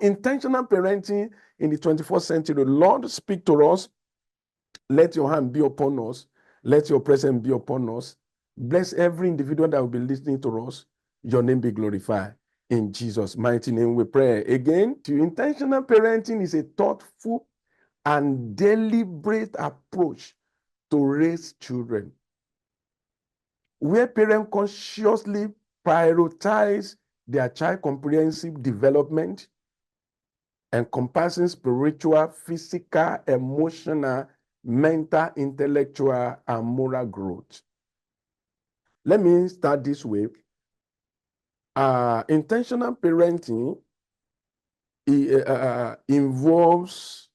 intentional parenting in the 21st century. Lord, speak to us. Let your hand be upon us. Let your presence be upon us. Bless every individual that will be listening to us. Your name be glorified. In Jesus' mighty name we pray. Again, intentional parenting is a thoughtful and deliberate approach to raise children, where parents consciously prioritize their child comprehensive development, encompassing spiritual, physical, emotional, mental, intellectual, and moral growth. Let me start this way. Intentional parenting involves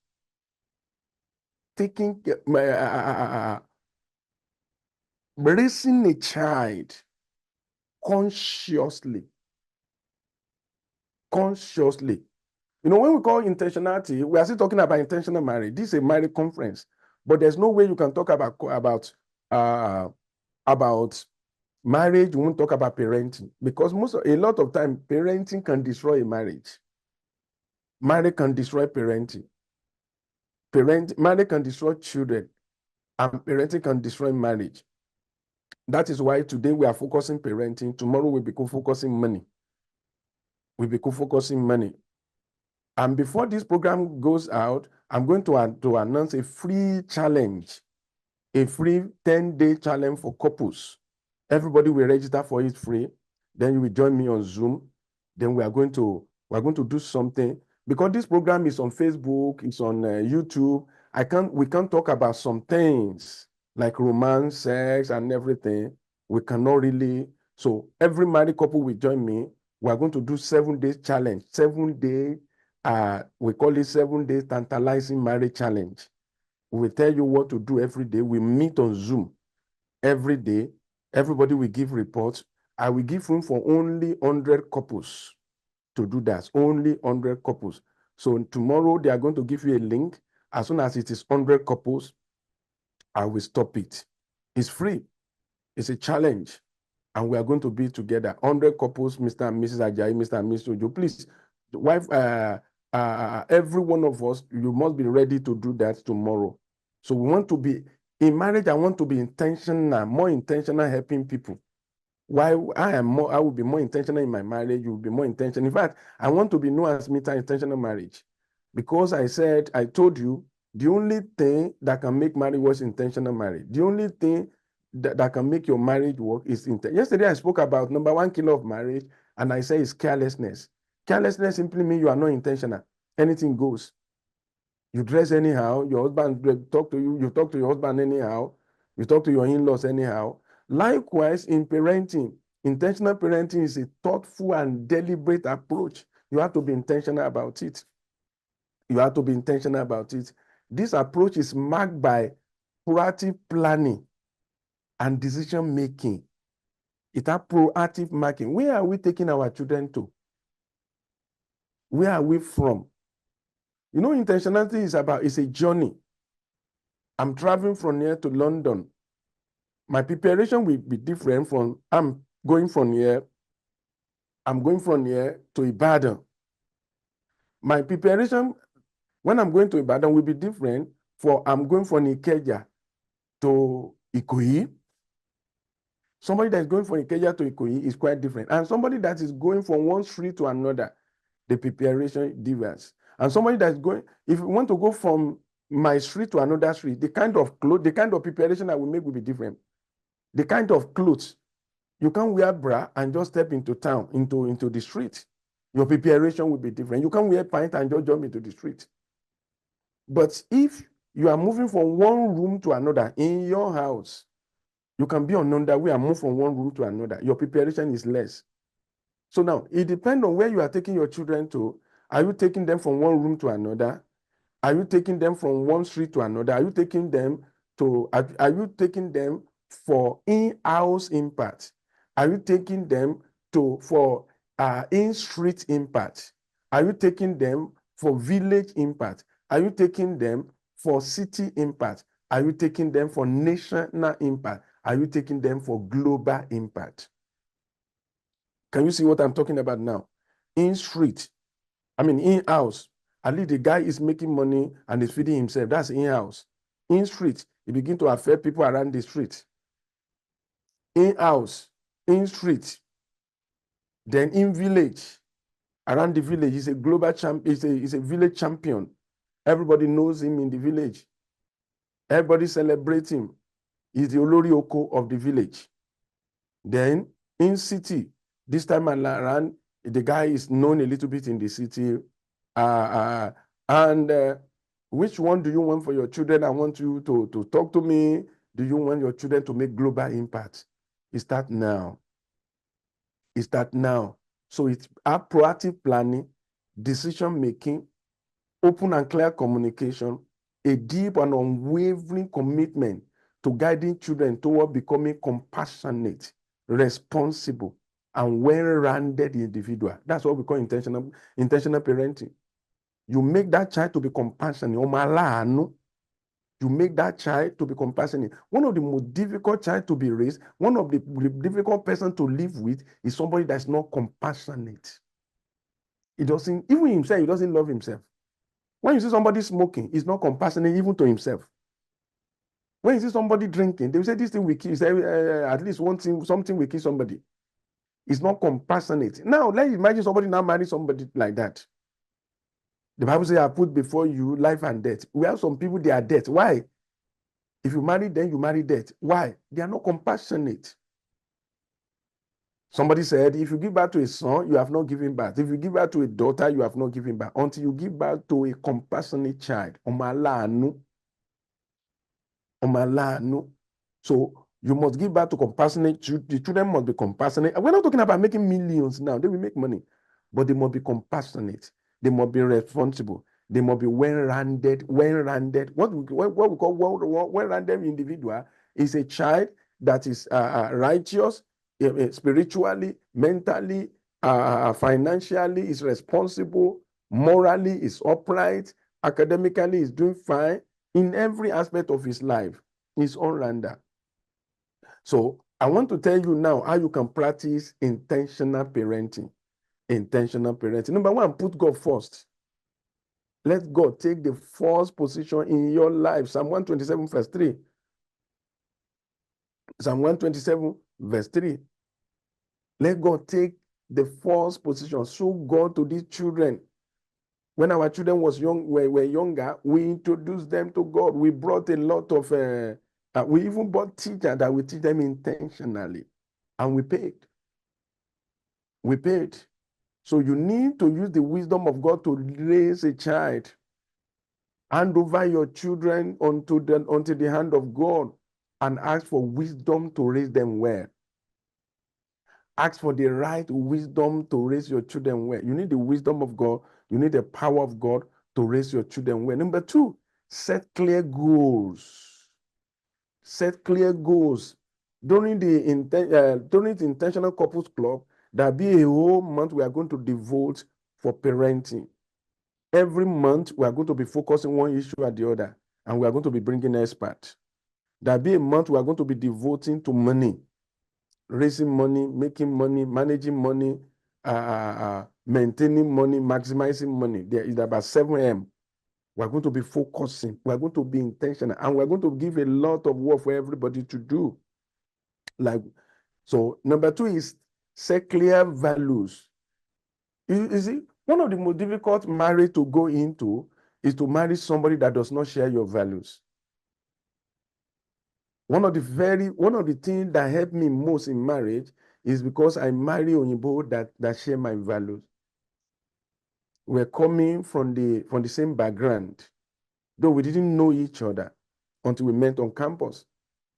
raising a child consciously. You know, when we call intentionality, we are still talking about intentional marriage. This is a marriage conference, but there's no way you can talk about marriage. We won't talk about parenting, because a lot of time parenting can destroy a marriage. Marriage can destroy parenting. Marriage can destroy children, and parenting can destroy marriage. That is why today we are focusing parenting. Tomorrow we'll be focusing money. We'll be focusing money. And before this program goes out, I'm going to announce a free challenge, a free 10-day challenge for couples. Everybody will register for it free. Then you will join me on Zoom. Then we're going to do something, because this program is on Facebook, it's on YouTube. We can't talk about some things like romance, sex, and everything. We cannot really. So every married couple will join me. We are going to do 7-day challenge. 7 day. We call it 7 days tantalizing marriage challenge. We will tell you what to do every day. We meet on Zoom every day. Everybody will give reports. I will give room for only 100 couples to do that. Only 100 couples. So tomorrow they are going to give you a link. As soon as it is 100 couples, I will stop it. It's free. It's a challenge. And we are going to be together. 100 couples, Mr. and Mrs. Ajayi, Mr. and Mrs. Ojo. Please, wife, every one of us, you must be ready to do that tomorrow. So we want to be, in marriage, I want to be intentional, more intentional helping people. Why I will be more intentional in my marriage, you will be more intentional. In fact, I want to be known as Mr. Intentional Marriage. Because I told you, the only thing that can make marriage work is intentional marriage. The only thing that can make your marriage work is intentional. Yesterday, I spoke about number 1 killer of marriage, and I say it's carelessness. Carelessness simply means you are not intentional. Anything goes. You dress anyhow, your husband talk to you, you talk to your husband anyhow, you talk to your in-laws anyhow. Likewise, in parenting, intentional parenting is a thoughtful and deliberate approach. You have to be intentional about it. This approach is marked by proactive planning and decision making. It has proactive marking. Where are we taking our children to? Where are we from? You know, intentionality is a journey. I'm traveling from here to London. My preparation will be different from, I'm going from here to Ibadan. My preparation, when I'm going to Ibadan, will be different for I'm going from Ikeja to Ikoyi. Somebody that is going from Ikeja to Ikoyi is quite different. And somebody that is going from one street to another, the preparation differs. And somebody that's going, if you want to go from my street to another street, the kind of clothes, the kind of preparation I will make will be different. The kind of clothes, you can't wear bra and just step into town, into the street. Your preparation will be different. You can't wear pants and just jump into the street. But if you are moving from one room to another in your house, you can be on underwear and move from one room to another. Your preparation is less. So now, it depends on where you are taking your children to. Are you taking them from one room to another? Are you taking them from one street to another? Are you taking them for in-house impact? Are you taking them for in-street impact? Are you taking them for village impact? Are you taking them for city impact? Are you taking them for national impact? Are you taking them for global impact? Can you see what I'm talking about now? In-street. I mean, in-house. At least the guy is making money and is feeding himself. That's in-house. In street, it begin to affect people around the street. In-house, in street, then in village, around the village, he's a global champion, he's a village champion. Everybody knows him in the village. Everybody celebrates him. He's the Olori Oko of the village. Then in city, this time around, the guy is known a little bit in the city. Which one do you want for your children? I want you to talk to me. Do you want your children to make global impact? It's that now. It's that now. So it's our proactive planning, decision making, open and clear communication, a deep and unwavering commitment to guiding children toward becoming compassionate, responsible, and well-rounded individual. That's what we call intentional parenting. You make that child to be compassionate. You make that child to be compassionate. One of the most difficult child to be raised, one of the difficult person to live with is somebody that's not compassionate. He doesn't, even himself, he doesn't love himself. When you see somebody smoking, he's not compassionate even to himself. When you see somebody drinking, they will say this thing will kill, at least one thing, something will kill somebody. It's not compassionate. Now, let's imagine somebody now marry somebody like that. The Bible says, I put before you life and death. We have some people, they are death. Why? If you marry them, you marry death. Why? They are not compassionate. Somebody said, if you give birth to a son, you have not given birth. If you give birth to a daughter, you have not given birth. Until you give birth to a compassionate child. So you must give birth to compassionate children. The children must be compassionate. We're not talking about making millions now. They will make money. But they must be compassionate. They must be responsible. They must be well-rounded. What we call well-rounded individual is a child that is righteous, spiritually, mentally, financially, is responsible, morally, is upright, academically, is doing fine. In every aspect of his life, is all-rounder. So I want to tell you now how you can practice intentional parenting. Intentional parenting. Number one, put God first. Let God take the first position in your life. Psalm 127 verse 3. Psalm 127 verse 3. Let God take the first position. Show God to these children. When our children were younger, we introduced them to God. We brought a lot of, we even brought teachers that we teach them intentionally. And we paid. We paid. So you need to use the wisdom of God to raise a child. Hand over your children onto the hand of God and ask for wisdom to raise them well. Ask for the right wisdom to raise your children well. You need the wisdom of God. You need the power of God to raise your children well. Number two, set clear goals. Set clear goals. During the Intentional Couples Club, there'll be a whole month we are going to devote for parenting. Every month, we are going to be focusing one issue at the other, and we are going to be bringing experts. There'll be a month we are going to be devoting to money, raising money, making money, managing money, maintaining money, maximizing money. There is about 7M. We're going to be focusing. We're going to be intentional, and we're going to give a lot of work for everybody to do. So number two is set clear values. You see, one of the most difficult marriage to go into is to marry somebody that does not share your values. One of the things that helped me most in marriage is because I marry Oyinbo that share my values. We're coming from the same background, though we didn't know each other until we met on campus.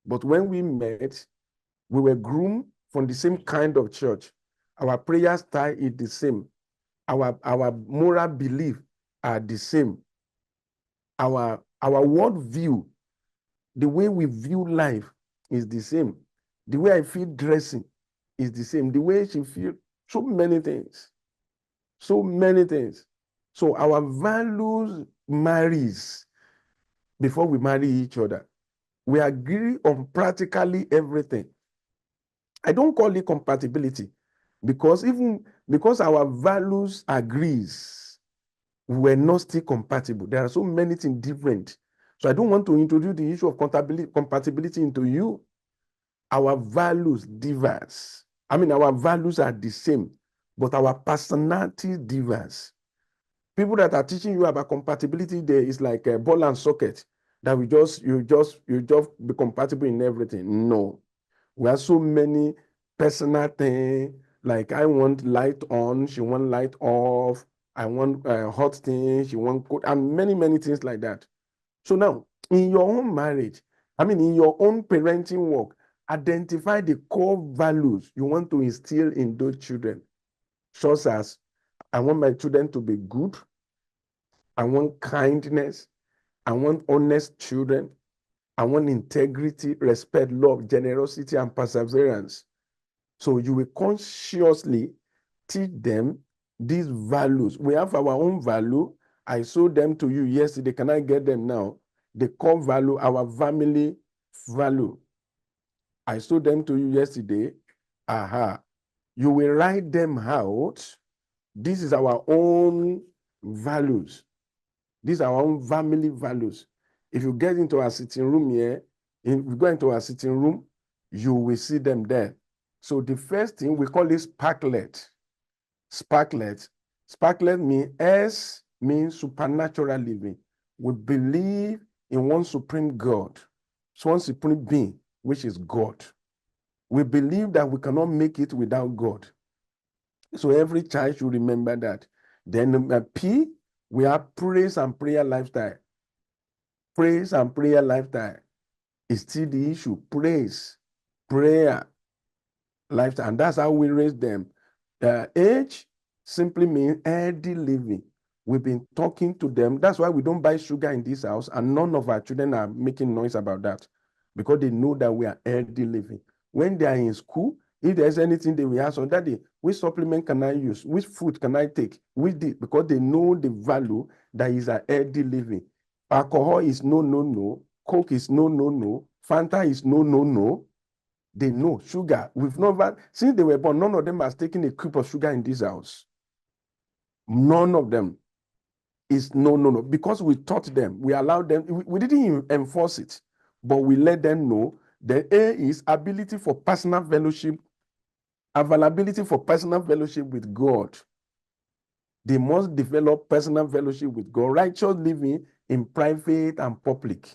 But when we met, we were groomed from the same kind of church. Our prayer style is the same. Our moral belief are the same. Our world view, the way we view life is the same. The way I feel dressing is the same. The way she feels, so many things. So many things. So our values marries before we marry each other. We agree on practically everything. I don't call it compatibility because our values agrees. We were not still compatible. There are so many things different. So I don't want to introduce the issue of compatibility into you. Our values diverse. I mean, our values are the same, but our personality diverse. People that are teaching you about compatibility there is like a ball and socket that you just be compatible in everything. No, we have so many personal things. Like I want light on, she want light off. I want hot things, she want cold, and many things like that. So now, in your own marriage, I mean, in your own parenting work, identify the core values you want to instill in those children, such as I want my children to be good. I want kindness. I want honest children. I want integrity, respect, love, generosity, and perseverance. So you will consciously teach them these values. We have our own value. I showed them to you yesterday. Can I get them now? The core value, our family value. I showed them to you yesterday. Aha. You will write them out. This is our own values. These are our own family values. If you get into our sitting room here, if you go into our sitting room, you will see them there. So the first thing we call is sparklet. Sparklet. Sparklet means S means supernatural living. We believe in one supreme God, one supreme being, which is God. We believe that we cannot make it without God. So every child should remember that. Then P, we have praise and prayer lifestyle. Praise and prayer lifestyle is still the issue. Praise, prayer, lifestyle. And that's how we raise them. Age simply means healthy living. We've been talking to them. That's why we don't buy sugar in this house. And none of our children are making noise about that, because they know that we are healthy living. When they are in school, if there's anything they will ask, so daddy, which supplement can I use? Which food can I take? Because they know the value that is a healthy living. Alcohol is no. Coke is no. Fanta is no. They know sugar. We've never, since they were born, none of them has taken a cup of sugar in this house. None of them is no. Because we taught them, we allowed them, we didn't enforce it, but we let them know that A is ability for personal fellowship, availability for personal fellowship with God. They must develop personal fellowship with God. Righteous living in private and public.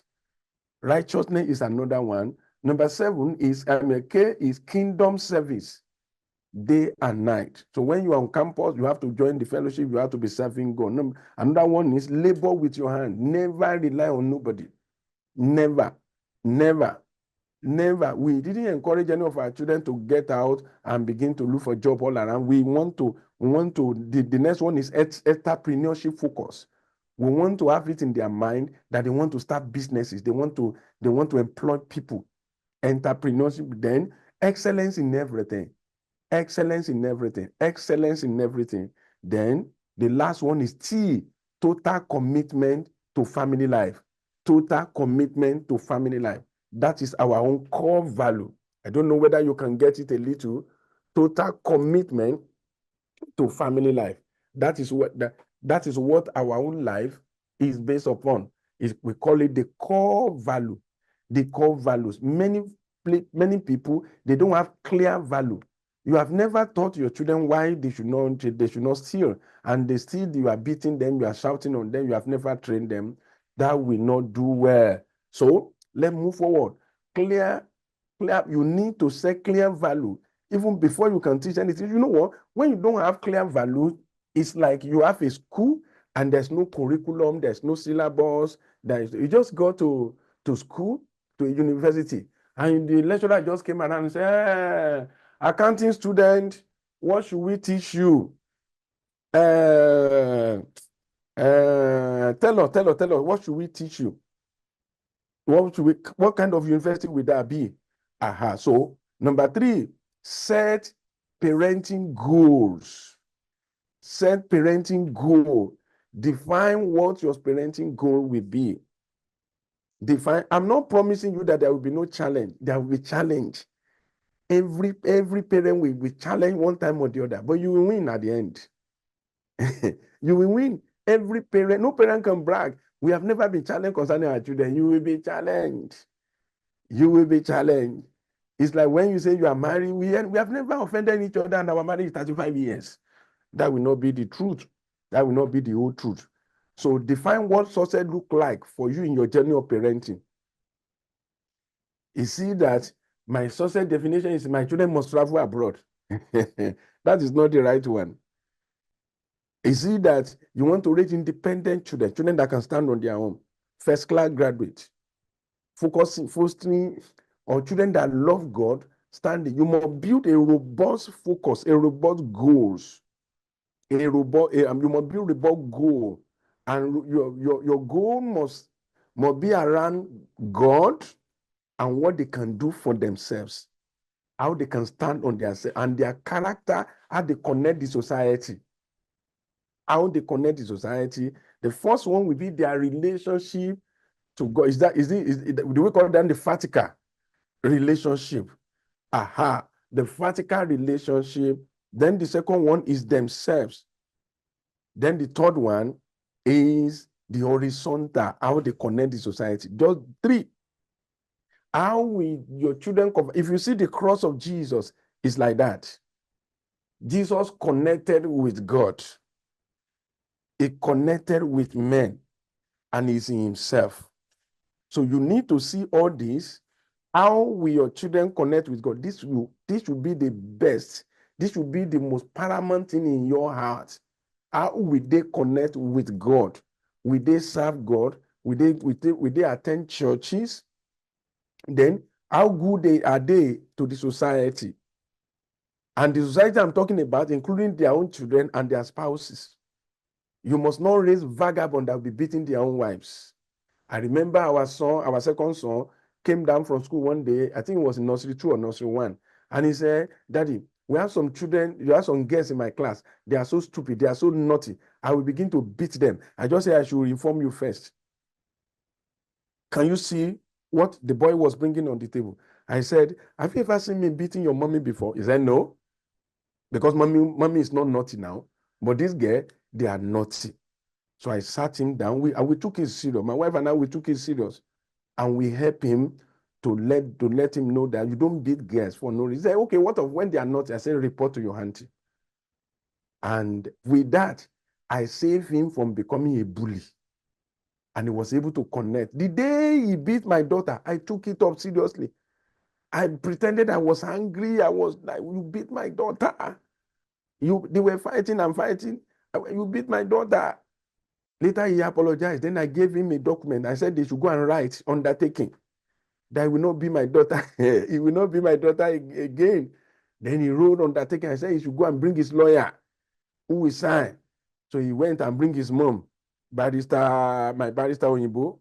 Righteousness is another one. Number 7 is K is kingdom service, day and night. So when you are on campus, you have to join the fellowship, you have to be serving God. Another one is labor with your hand. Never rely on nobody. Never. We didn't encourage any of our children to get out and begin to look for a job all around. The next one is entrepreneurship focus. We want to have it in their mind that they want to start businesses. They want to employ people. Entrepreneurship, then excellence in everything. Then the last one is T, total commitment to family life. That is our own core value. I don't know whether you can get it a little. Total commitment to family life. That is what our own life is based upon. We call it the core value. The core values. Many people, they don't have clear value. You have never taught your children why they should not steal, and they steal. You are beating them, you are shouting on them, you have never trained them. That will not do well. So let's move forward. Clear. You need to set clear value even before you can teach anything. You know what? When you don't have clear value, it's like you have a school and there's no curriculum, there's no syllabus. You just go to school, to a university, and the lecturer just came around and said, accounting student, what should we teach you? Tell us, what should we teach you? What kind of university would that be? So number 3, set parenting goals. Set parenting goal. Define what your parenting goal will be. I'm not promising you that there will be no challenge. There will be challenge. Every parent will be challenged one time or the other, but you will win at the end. You will win. Every parent, no parent can brag. We have never been challenged concerning our children. You will be challenged. You will be challenged. It's like when you say you are married, we have never offended each other, and our marriage is 35 years. That will not be the truth. That will not be the whole truth. So define what success look like for you in your journey of parenting. You see that my success definition is my children must travel abroad. That is not the right one. You see that you want to raise independent children, children that can stand on their own, first class graduates, fostering, or children that love God, standing. You must build a robust focus, a robust goals, you must build a robust goal, and your goal must be around God and what they can do for themselves, how they can stand on themselves, and their character, how they connect the society. How they connect the society. The first one will be their relationship to God. Do we call that the vertical relationship? The vertical relationship. Then the second one is themselves. Then the third one is the horizontal, how they connect the society. Just three. How will your children if you see the cross of Jesus, it's like that. Jesus connected with God. He connected with men, and is in himself. So you need to see all this. How will your children connect with God? This will be the best. This will be the most paramount thing in your heart. How will they connect with God? Will they serve God? Will they attend churches? Then how good are they to the society? And the society I'm talking about, including their own children and their spouses. You must not raise vagabonds that will be beating their own wives. I remember our second son, came down from school one day. I think it was in nursery 2 or nursery 1. And he said, Daddy, we have some children, you have some girls in my class. They are so stupid. They are so naughty. I will begin to beat them. I just say I should inform you first. Can you see what the boy was bringing on the table? I said, have you ever seen me beating your mommy before? He said, no. Because mommy is not naughty now. But this girl, they are naughty. So I sat him down. We took it serious. My wife and I, we took it serious. And we help him to let him know that you don't beat girls for no reason. He said, okay, what of when they are naughty? I said, report to your auntie. And with that, I saved him from becoming a bully. And he was able to connect. The day he beat my daughter, I took it up seriously. I pretended I was angry. I was like, you beat my daughter. They were fighting and fighting. You beat my daughter. Later, he apologized. Then I gave him a document. I said they should go and write undertaking that will not be my daughter. He will not be my daughter again. Then he wrote undertaking. I said he should go and bring his lawyer who will sign. So he went and bring his mom, my barrister Oyinbo.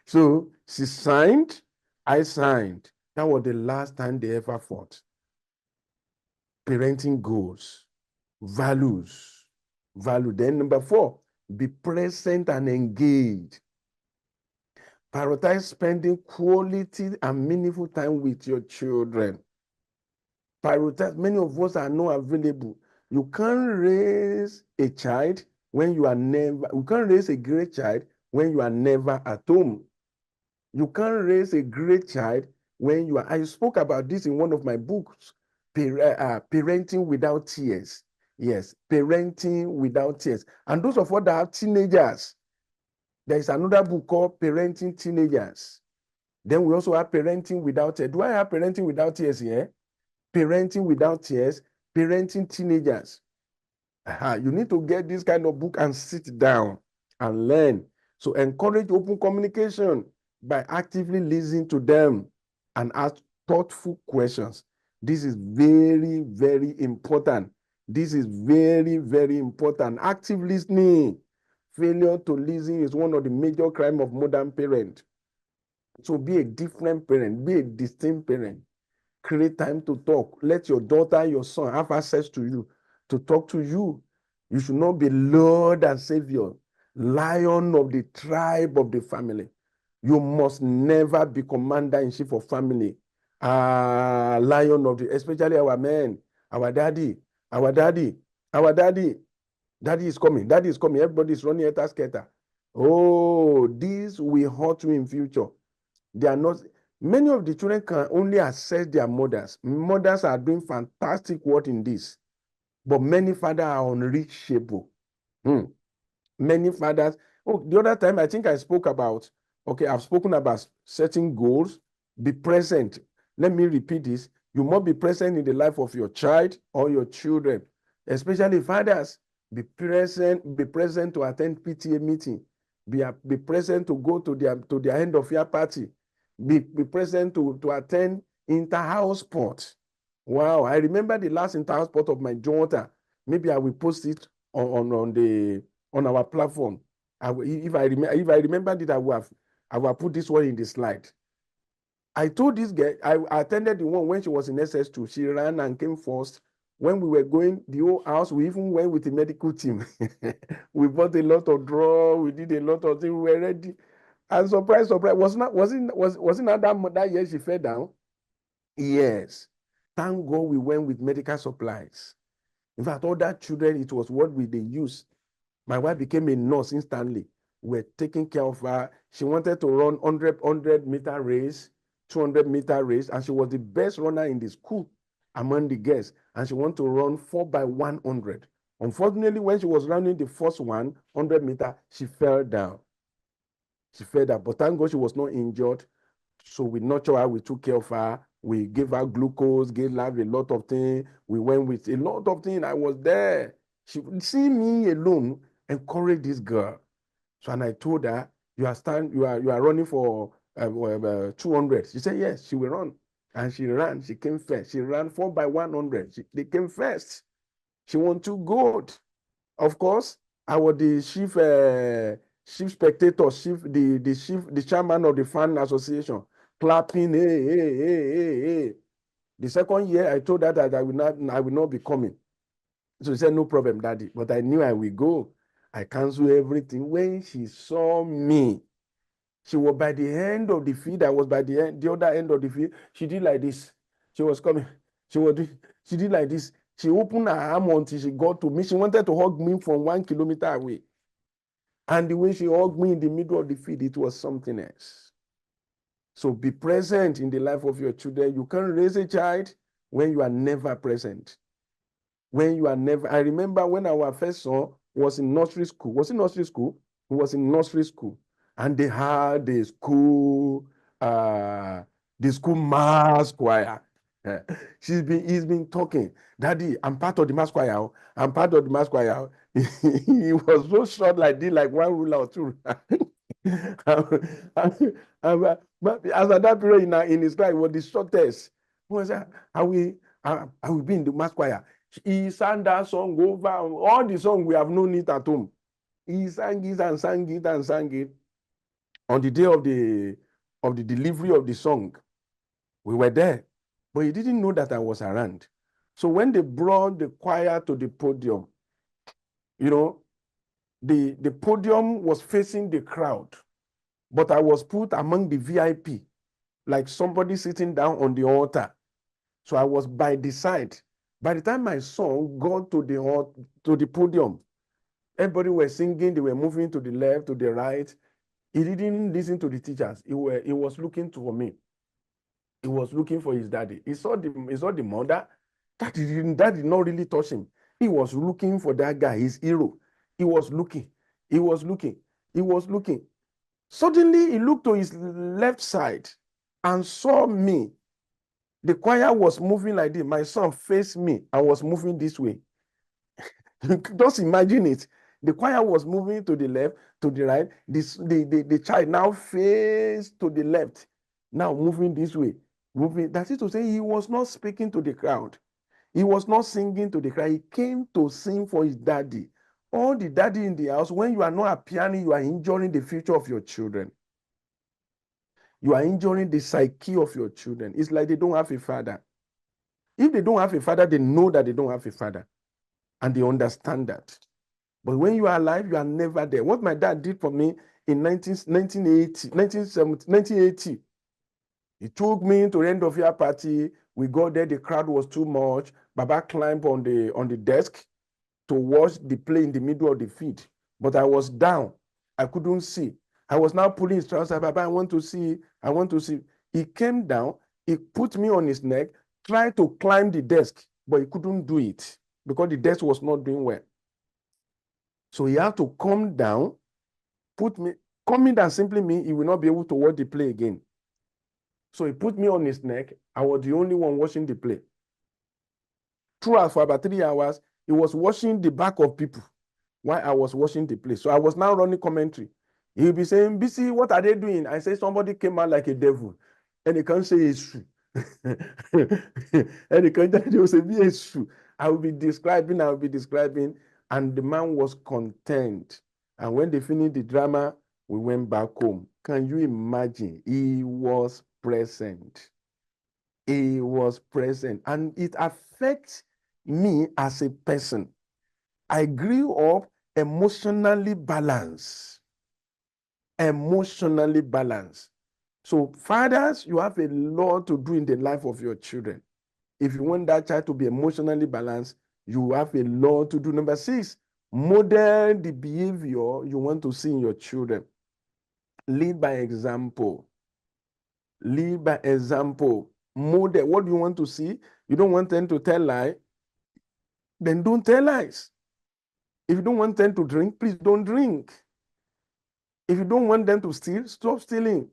So she signed, I signed. That was the last time they ever fought. Parenting goals, values, value. Then number 4, be present and engaged. Prioritize spending quality and meaningful time with your children. Prioritize. Many of us are not available. You can't raise a child when you are never. You can't raise a great child when you are never at home. You can't raise a great child when you are. I spoke about this in one of my books, Parenting Without Tears. Yes, Parenting Without Tears. And those of us that have teenagers, there is another book called Parenting Teenagers. Then we also have Parenting Without Tears. Do I have Parenting Without Tears here? Parenting Without Tears, Parenting Teenagers. You need to get this kind of book and sit down and learn. So encourage open communication by actively listening to them and ask thoughtful questions. This is very, very important. This is very, very important. Active listening. Failure to listen is one of the major crimes of modern parents. So be a different parent, be a distinct parent. Create time to talk. Let your daughter, your son have access to you, to talk to you. You should not be Lord and Savior, lion of the tribe of the family. You must never be commander-in-chief of family. Lion of the, especially our men, our daddy, our daddy, our daddy. Daddy is coming. Daddy is coming. Everybody is running at skater. Oh, these will hurt you in future. They are not. Many of the children can only assess their mothers. Mothers are doing fantastic work in this, but many fathers are unreachable. Many fathers. Oh, the other time I think I spoke about. Okay, I've spoken about setting goals. Be present. Let me repeat this. You must be present in the life of your child or your children, especially fathers. Be present to attend PTA meeting. Be present to go to their end of year party. Be present to attend inter-house sport. Wow, I remember the last inter-house sport of my daughter. Maybe I will post it on our platform. If I remember it, I will put this one in the slide. I told this girl, I attended the one when she was in SS2. She ran and came first. When we were going, the whole house, we even went with the medical team. We bought a lot of drugs. We did a lot of things. We were ready. And surprise, was it not that year she fell down? Yes. Thank God we went with medical supplies. In fact, all that children, it was what they used. My wife became a nurse instantly. We're taking care of her. She wanted to run 100-meter race, 200-meter race, and she was the best runner in the school among the girls. And she wanted to run 4x100. Unfortunately, when she was running the first 100-meter, she fell down. But thank God she was not injured. So we nurtured her, we took care of her, we gave her glucose, gave her a lot of things. We went with a lot of things. I was there. She see me alone, encourage this girl. So and I told her, you are running for 200. She said yes, she will run. And she ran, she came first. She ran 4x100. They came first. She won 2 gold. Of course, I was the chief spectator, the chairman of the fan association, clapping, hey. The second year, I told her that I will not be coming. So she said, no problem, Daddy. But I knew I will go. I canceled everything. When she saw me, she was by the end of the field. I was by the other end of the field. She did like this. She was coming. She did like this. She opened her arm until she got to me. She wanted to hug me from 1 kilometer away. And the way she hugged me in the middle of the field, it was something else. So be present in the life of your children. You can't raise a child when you are never present. I remember when our first son was in nursery school. Was it nursery school? He was in nursery school. And they had the school mass choir. He's been talking. Daddy, I'm part of the mass choir. I'm part of the mass choir. He was so short like this, like 1 ruler or 2. But as at that period in his life, was the shortest. He was like, I will be in the mass choir. He sang that song over all the songs we have known it at home. He sang it and sang it and sang it. On the day of the delivery of the song, we were there, but he didn't know that I was around. So when they brought the choir to the podium, the podium was facing the crowd, but I was put among the VIP, like somebody sitting down on the altar. So I was by the side. By the time my son got to the podium, everybody was singing, they were moving to the left, to the right. He didn't listen to the teachers. He was looking for me. He was looking for his daddy. He saw the mother. That did not really touch him. He was looking for that guy, his hero. He was looking. Suddenly, he looked to his left side and saw me. The choir was moving like this. My son faced me and was moving this way. Just imagine it. The choir was moving to the left, to the right. The child now faced to the left, now moving this way. That is to say, he was not speaking to the crowd. He was not singing to the crowd. He came to sing for his daddy. All the daddy in the house, when you are not appearing, you are injuring the future of your children. You are injuring the psyche of your children. It's like they don't have a father. If they don't have a father, they know that they don't have a father. And they understand that. But when you are alive, you are never there. What my dad did for me in 1980, he took me to the end of year party. We got there, the crowd was too much. Baba climbed on the desk to watch the play in the middle of the field, but I was down. I couldn't see. I was now pulling his trousers. Papa, I want to see. I want to see. He came down. He put me on his neck, tried to climb the desk, but he couldn't do it because the desk was not doing well. So he had to come down, coming down simply means he will not be able to watch the play again. So he put me on his neck. I was the only one watching the play. Throughout for about 3 hours, he was watching the back of people while I was watching the play. So I was now running commentary. He'll be saying, Bisi, what are they doing? I say, somebody came out like a devil. And he can't say it's true. And he can't say it's true. I will be describing, and the man was content. And when they finished the drama, we went back home. Can you imagine? He was present. He was present. And it affects me as a person. I grew up emotionally balanced. Emotionally balanced. So fathers, you have a lot to do in the life of your children. If you want that child to be emotionally balanced, you have a lot to do. Number 6, model the behavior you want to see in your children. Lead by example. Lead by example. Model. What do you want to see? You don't want them to tell lies? Then don't tell lies. If you don't want them to drink, please don't drink. If you don't want them to steal, stop stealing.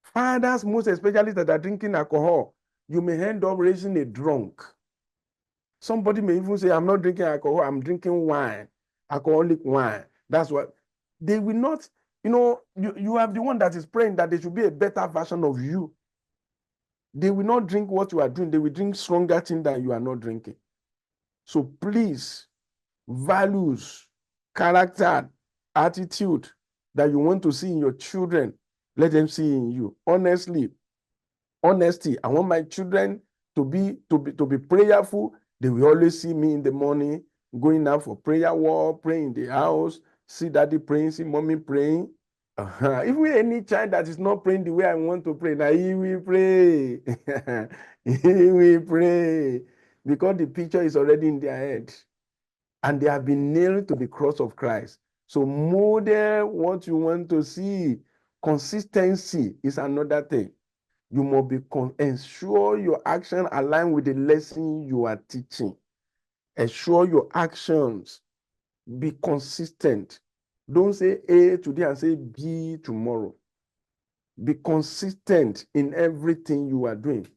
Fathers, most especially that are drinking alcohol, you may end up raising a drunk. Somebody may even say, I'm not drinking alcohol, I'm drinking wine, alcoholic wine. That's what they will not, you have the one that is praying that there should be a better version of you. They will not drink what you are doing. They will drink stronger things than you are not drinking. So please, values, character, attitude that you want to see in your children, let them see in you. Honesty. I want my children to be prayerful. They will always see me in the morning going out for prayer walk, praying in the house, see daddy praying, see mommy praying. If we any child that is not praying the way I want to pray, now he will pray. He will pray because the picture is already in their head and they have been nailed to the cross of Christ. So model what you want to see. Consistency is another thing. You must ensure your action align with the lesson you are teaching. Ensure your actions be consistent. Don't say A today and say B tomorrow. Be consistent in everything you are doing.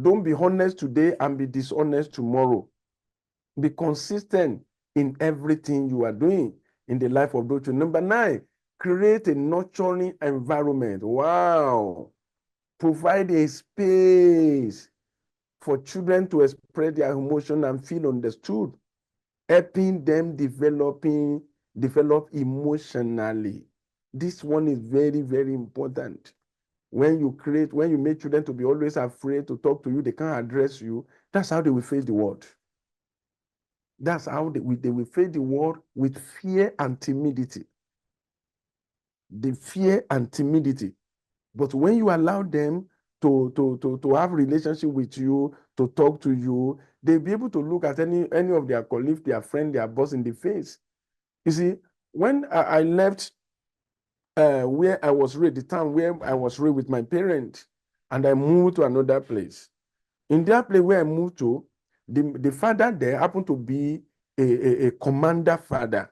Don't be honest today and be dishonest tomorrow. Be consistent in everything you are doing in the life of those children. Number 9, create a nurturing environment. Wow. Provide a space for children to express their emotion and feel understood, helping them develop emotionally. This one is very, very important. When you make children to be always afraid to talk to you, they can't address you, that's how they will face the world. That's how they will face the world with fear and timidity. The fear and timidity. But when you allow them to have relationship with you, to talk to you, they'll be able to look at any of their colleagues, their friend, their boss in the face. You see, when I left where I was raised, the town where I was raised with my parents, and I moved to another place. In that place where I moved to, the father there happened to be a commander father,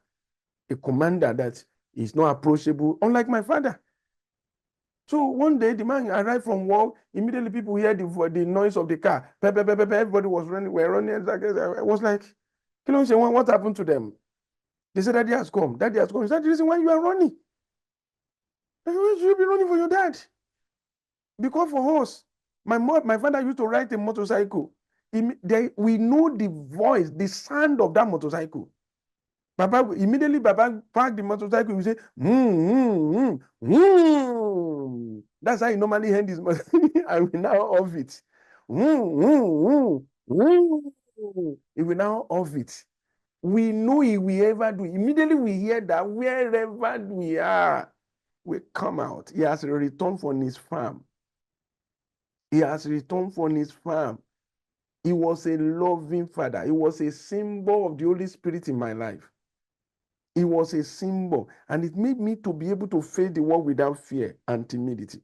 a commander that is not approachable, unlike my father. So one day, the man arrived from work. Immediately, people heard the noise of the car. Everybody was running. We're running. I was like, what happened to them? They said, Daddy has come. Daddy has come. Is that the reason why you are running? You should be running for your dad. Because for us, my father used to ride a motorcycle. We know the voice, the sound of that motorcycle. Immediately Baba parked the motorcycle, he say, That's how he normally hand his motorcycle. I will now off it. He will now off it. We know he will ever do. Immediately we hear that wherever we are, we come out. He has returned from his farm. He has returned from his farm. He was a loving father. He was a symbol of the Holy Spirit in my life. He was a symbol, and it made me to be able to face the world without fear and timidity.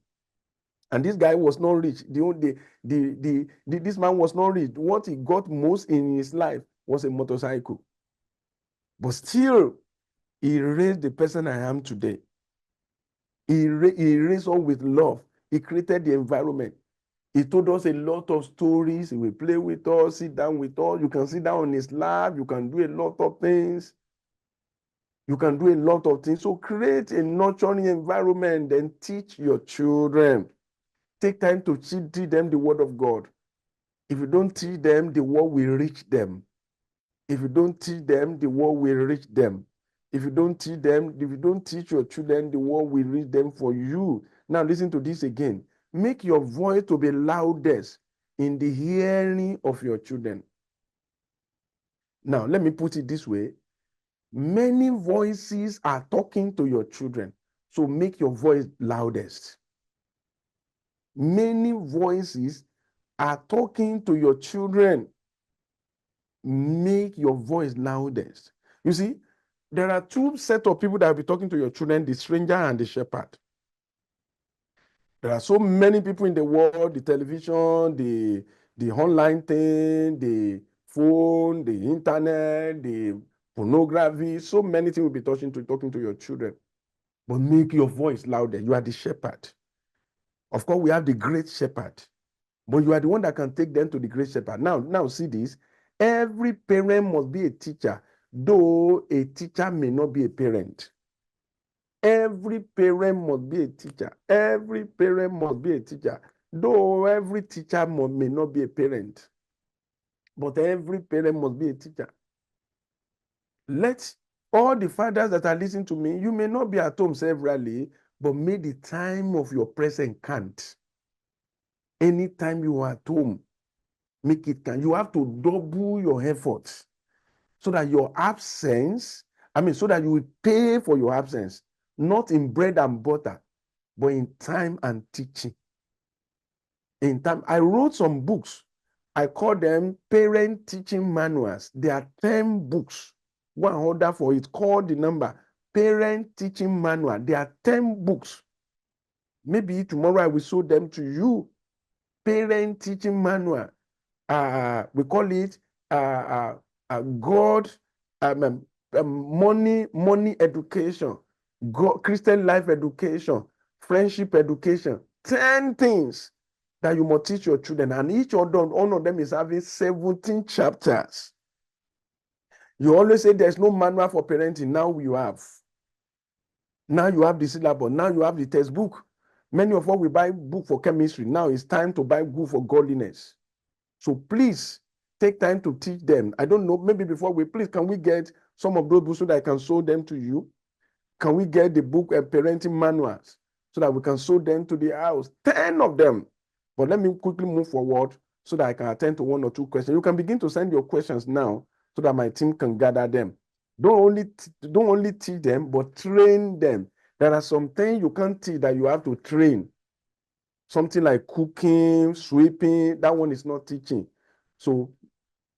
And this guy was not rich. This man was not rich. What he got most in his life was a motorcycle. But still, he raised the person I am today. He raised us with love. He created the environment. He told us a lot of stories. He will play with us, sit down with us. You can sit down on his lap. You can do a lot of things. You can do a lot of things. So create a nurturing environment and teach your children. Take time to teach them the word of God. If you don't teach them, the word will reach them. If you don't teach them, the word will reach them. If you don't teach your children, the word will reach them for you. Now listen to this again. Make your voice to be loudest in the hearing of your children. Now, let me put it this way. Many voices are talking to your children, so make your voice loudest. Many voices are talking to your children. Make your voice loudest. You see, there are two sets of people that will be talking to your children, the stranger and the shepherd. There are so many people in the world, the television, the online thing, the phone, the internet, the pornography, so many things will be talking to your children. But make your voice louder. You are the shepherd. Of course, we have the great shepherd, but you are the one that can take them to the great shepherd. Now see this. Every parent must be a teacher, though a teacher may not be a parent. Every parent must be a teacher. Every parent must be a teacher, though every teacher may not be a parent. But every parent must be a teacher. Let all the fathers that are listening to me, you may not be at home severally, but make the time of your presence count. Anytime you are at home, make it count. You have to double your efforts so that your absence, so that you will pay for your absence, not in bread and butter, but in time and teaching. In time, I wrote some books. I call them parent teaching manuals. There are 10 books. Go and order for it. Call the number parent teaching manual. There are 10 books. Maybe tomorrow I will show them to you. Parent teaching manual. We call it God money education, God, Christian life education, friendship education. 10 things that you must teach your children, and each one of them is having 17 chapters. You always say there's no manual for parenting. Now you have. Now you have the syllabus. Now you have the textbook. Many of us we buy book for chemistry. Now it's time to buy book for godliness. So please take time to teach them. I don't know, maybe before can we get some of those books so that I can show them to you? Can we get the book and parenting manuals so that we can show them to the house? 10 of them. But let me quickly move forward so that I can attend to one or two questions. You can begin to send your questions now so that my team can gather them. Don't only teach them, but train them. There are some things you can't teach that you have to train. Something like cooking, sweeping, that one is not teaching. So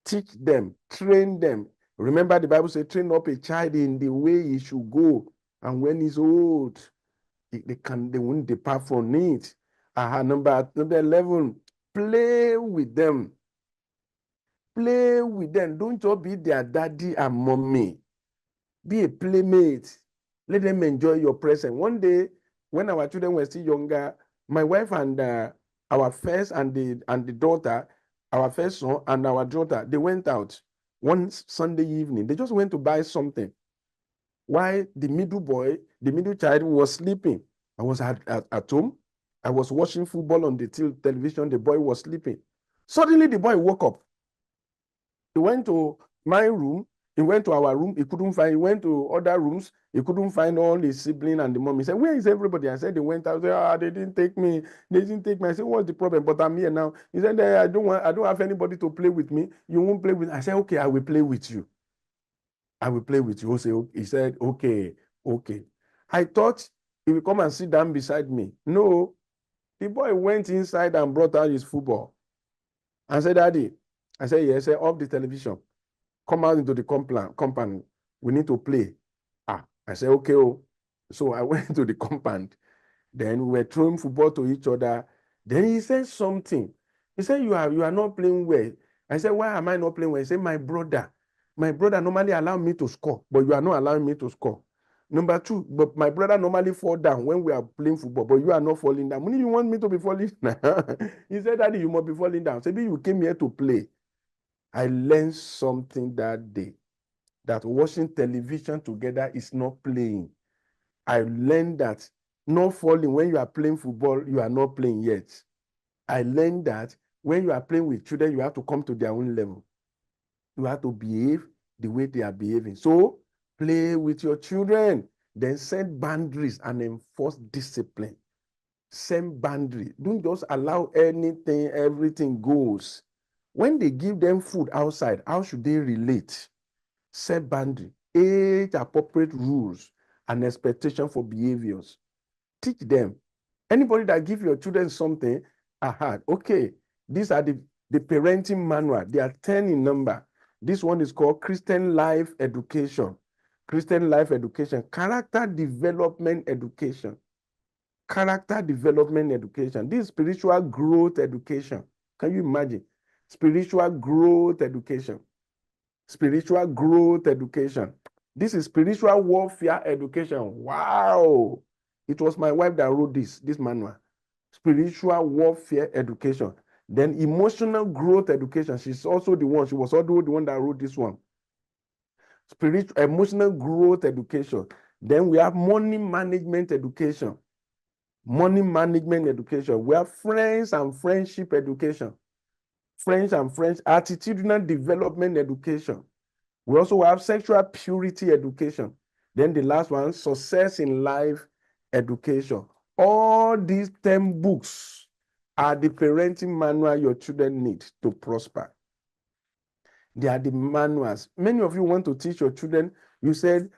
teach them, train them. Remember the Bible says, train up a child in the way he should go. And when he's old, they won't depart from it. Number 11, play with them. Play with them. Don't just be their daddy and mommy. Be a playmate. Let them enjoy your presence. One day, when our children were still younger, my wife and our first and the daughter, our first son and our daughter, they went out one Sunday evening. They just went to buy something. While the middle child was sleeping. I was at home. I was watching football on the television. The boy was sleeping. Suddenly, the boy woke up. He went to my room. He went to our room. He couldn't find. He went to other rooms. He couldn't find all his siblings and the mom. He said, "Where is everybody?" I said, "They went out." I said, they didn't take me. They didn't take me. I said, "What's the problem?" But I'm here now. He said, I don't have anybody to play with me. You won't play with me. I said, "Okay, I will play with you. I will play with you." He said, "Okay." I thought he will come and sit down beside me. No, the boy went inside and brought out his football and said, "Daddy, I said, yes. I said, off the television. Come out into the compound. We need to play. I said, okay. Oh. So I went to the compound. Then we were throwing football to each other. Then he said something. He said, you are not playing well. I said, why am I not playing well? He said, my brother normally allow me to score, but you are not allowing me to score. Number two, but my brother normally fall down when we are playing football, but you are not falling down. You want me to be falling down? He said, Daddy, you must be falling down. Maybe you came here to play. I learned something that day, that watching television together is not playing. I learned that not falling when you are playing football, you are not playing yet. I learned that when you are playing with children, you have to come to their own level. You have to behave the way they are behaving. So play with your children, then set boundaries and enforce discipline. Set boundary. Don't just allow anything, everything goes. When they give them food outside, how should they relate? Set boundary, age appropriate rules and expectation for behaviors. Teach them. Anybody that give your children something, okay, these are the parenting manual. They are 10 in number. This one is called Christian Life Education. Christian Life Education. Character Development Education. Character Development Education. This is spiritual growth education. Can you imagine? Spiritual growth education. Spiritual growth education. This is spiritual warfare education. Wow. It was my wife that wrote this manual. Spiritual warfare education. Then emotional growth education. She was also the one that wrote this one. Spiritual, emotional growth education. Then we have money management education. Money management education. We have friends and friendship education. Friends and friends, attitudinal development education. We also have sexual purity education. Then the last one, success in life education. All these 10 books are the parenting manual your children need to prosper. They are the manuals. Many of you want to teach your children. You said,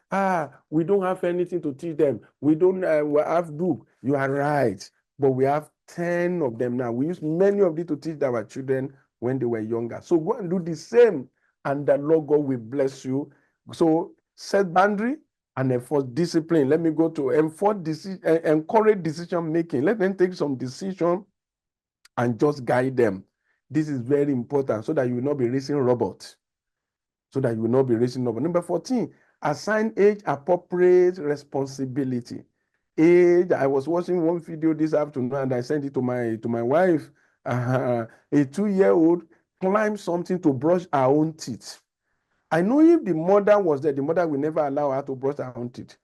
we don't have anything to teach them. We don't have book. You are right. But we have 10 of them now. We use many of these to teach our children when they were younger. So go and do the same, and the Lord God will bless you. So set boundary and enforce discipline. Let me go to encourage decision making. Let them take some decision and just guide them. This is very important so that you will not be raising robots. Number 14, assign age-appropriate responsibility. Age, I was watching one video this afternoon and I sent it to my wife. A 2-year-old climbed something to brush her own teeth. I know if the mother was there, the mother will never allow her to brush her own teeth.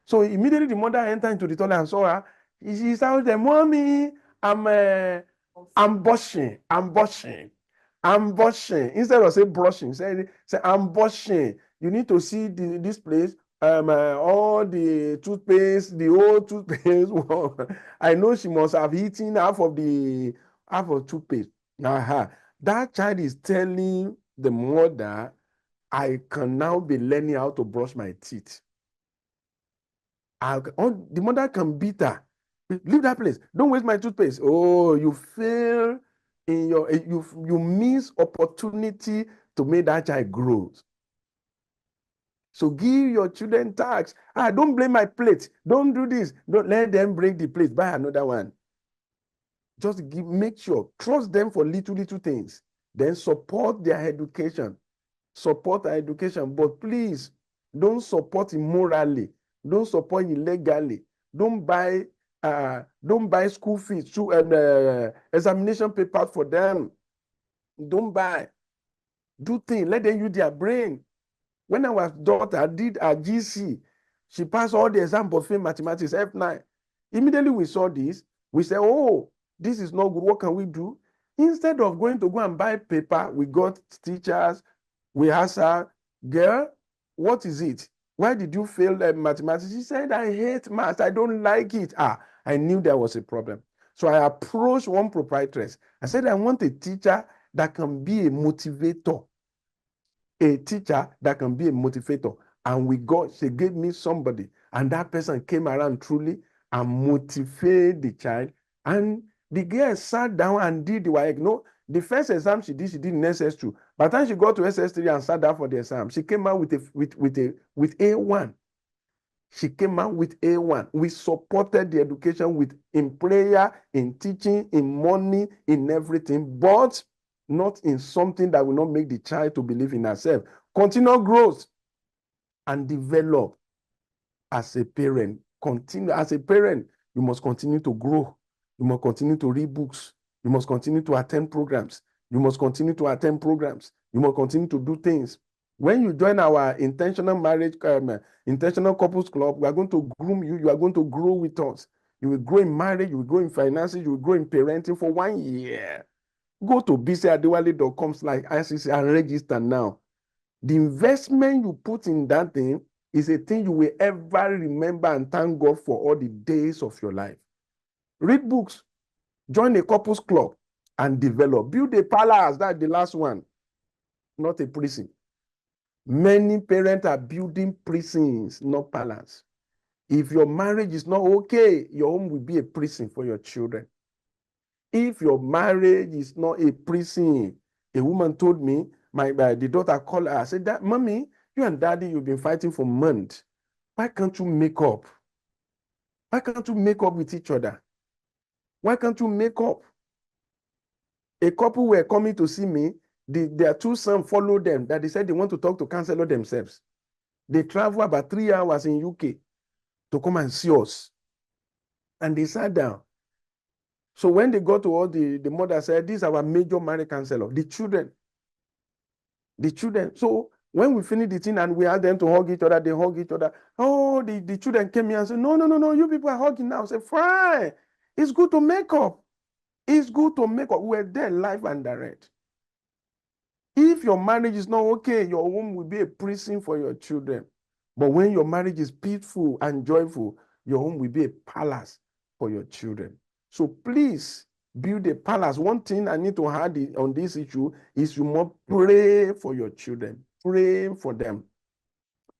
So immediately the mother entered into the toilet and saw her. She shouted, "Mommy, I'm brushing. Instead of say brushing, say I'm brushing. You need to see this place. All the toothpaste, the old toothpaste. I know she must have eaten half of toothpaste. That child is telling the mother, I can now be learning how to brush my teeth. The mother can beat her. Leave that place. Don't waste my toothpaste. Oh, you fail in you miss opportunity to make that child grow. So give your children tasks. Don't blame my plate. Don't do this. Don't let them break the plate. Buy another one. Just make sure. Trust them for little things. Then support their education. Support their education. But please, don't support immorally. Don't support illegally. Don't buy school fees, examination papers for them. Don't buy. Do things. Let them use their brain. When our daughter did her GC, she passed all the exams but failed mathematics, F9. Immediately we saw this, we said, oh, this is not good. What can we do? Instead of going to go and buy paper, we got teachers. We asked her, girl, what is it? Why did you fail mathematics? She said, I hate math. I don't like it. I knew there was a problem. So I approached one proprietress. I said, I want a teacher that can be a motivator. A teacher that can be a motivator. And she gave me somebody. And that person came around truly and motivated the child. And the girl sat down and did the work. No, the first exam she did in SS2. By the time she got to SS3 and sat down for the exam, she came out with A1. She came out with A1. We supported the education in prayer, in teaching, in money, in everything, but not in something that will not make the child to believe in herself. Continue growth and develop as a parent. Continue as a parent. You must continue to grow. You must continue to read books. You must continue to attend programs. You must continue to attend programs. You must continue to do things. When you join our intentional marriage, intentional couples club, we are going to groom you. You are going to grow with us. You will grow in marriage. You will grow in finances. You will grow in parenting for 1 year. Go to bisiadewale.com/ICC and register now. The investment you put in that thing is a thing you will ever remember and thank God for all the days of your life. Read books, join a couples club, and develop. Build a palace. That's the last one, not a prison. Many parents are building prisons, not palace. If your marriage is not okay, your home will be a prison for your children. If your marriage is not a prison, a woman told me, the daughter called her, said, that, Mommy, you and Daddy, you've been fighting for months. Why can't you make up? Why can't you make up with each other? Why can't you make up? A couple were coming to see me. Their two sons followed them, that they said they want to talk to counselor themselves. They travel about 3 hours in UK to come and see us. And they sat down. So when they got to all, the mother said, this is our major marriage counselor. The children. So when we finished the thing and we had them to hug each other, they hug each other. Oh, the children came here and said, no, you people are hugging now. I said, fine. It's good to make up. It's good to make up. We're there live and direct. If your marriage is not okay, your home will be a prison for your children. But when your marriage is peaceful and joyful, your home will be a palace for your children. So please build a palace. One thing I need to add on this issue is you must pray for your children. Pray for them.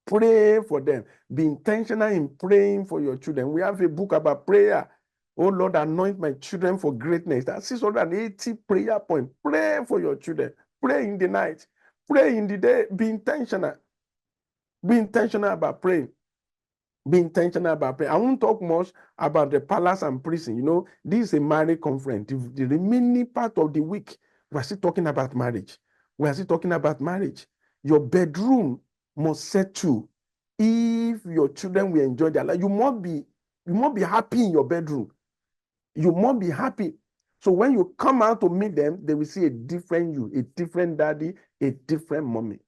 Pray for them. Be intentional in praying for your children. We have a book about prayer. Oh Lord, anoint my children for greatness. That's 680 prayer points. Pray for your children. Pray in the night. Pray in the day. Be intentional. Be intentional about praying. Be intentional about praying. I won't talk much about the palace and prison. You know, this is a marriage conference. The remaining part of the week, we're still talking about marriage. We're still talking about marriage. Your bedroom must settle. If your children will enjoy their life, you must be happy in your bedroom. You must be happy. So when you come out to meet them, they will see a different you, a different daddy, a different mommy.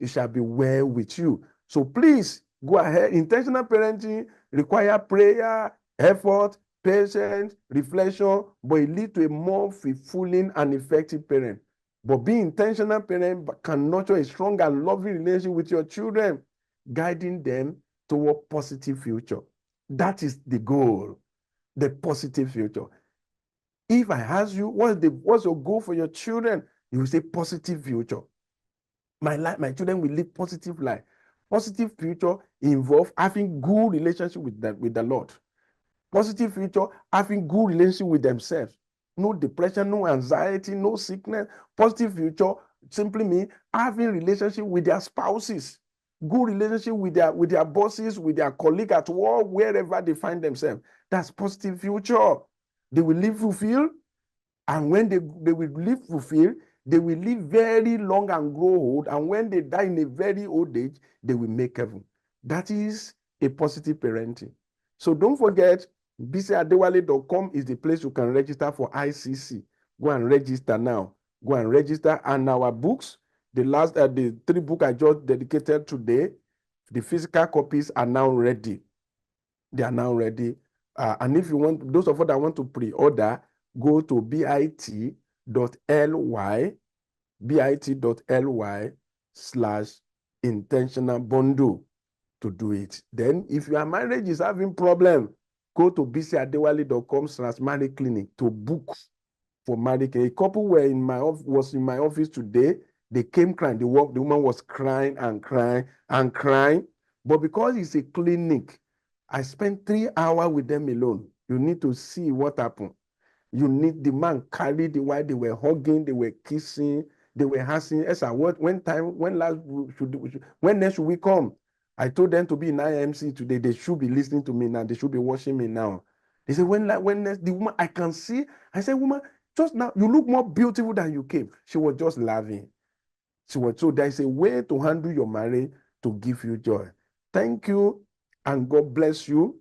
It shall be well with you. So please go ahead. Intentional parenting require prayer, effort, patience, reflection, but it leads to a more fulfilling and effective parent. But being intentional parent can nurture a strong and loving relationship with your children, guiding them toward positive future. That is the goal, the positive future. If I ask you, what's your goal for your children? You will say positive future. My children will live positive life. Positive future involve having good relationship with the Lord. Positive future, having good relationship with themselves. No depression, no anxiety, no sickness. Positive future simply means having relationship with their spouses. Good relationship with their bosses, with their colleagues at work, wherever they find themselves. That's positive future. They will live fulfilled, and when they will live fulfilled, they will live very long and grow old, and when they die in a very old age, they will make heaven. That is a positive parenting. So don't forget, bisiadewale.com is the place you can register for ICC. Go and register now. Go and register. And our books, the 3 books I just dedicated today, the physical copies are now ready. They are now ready. And if you want, those of us that want to pre-order, go to bit.ly bit.ly/intentional bundle to do it. Then if your marriage is having problem, go to bisiadewale.com/marriage clinic to book for marriage. A couple was in my office today. They came crying. The woman was crying and crying and crying. But because it's a clinic, I spent 3 hours with them alone. You need to see what happened. The man carried the wife. They were hugging, they were kissing. They were asking, Esther, when next should we come? I told them to be in IMC today. They should be listening to me now. They should be watching me now. They said, when next? The woman, I can see. I said, woman, just now, you look more beautiful than you came. She was just laughing. So there is a way to handle your marriage to give you joy. Thank you, and God bless you.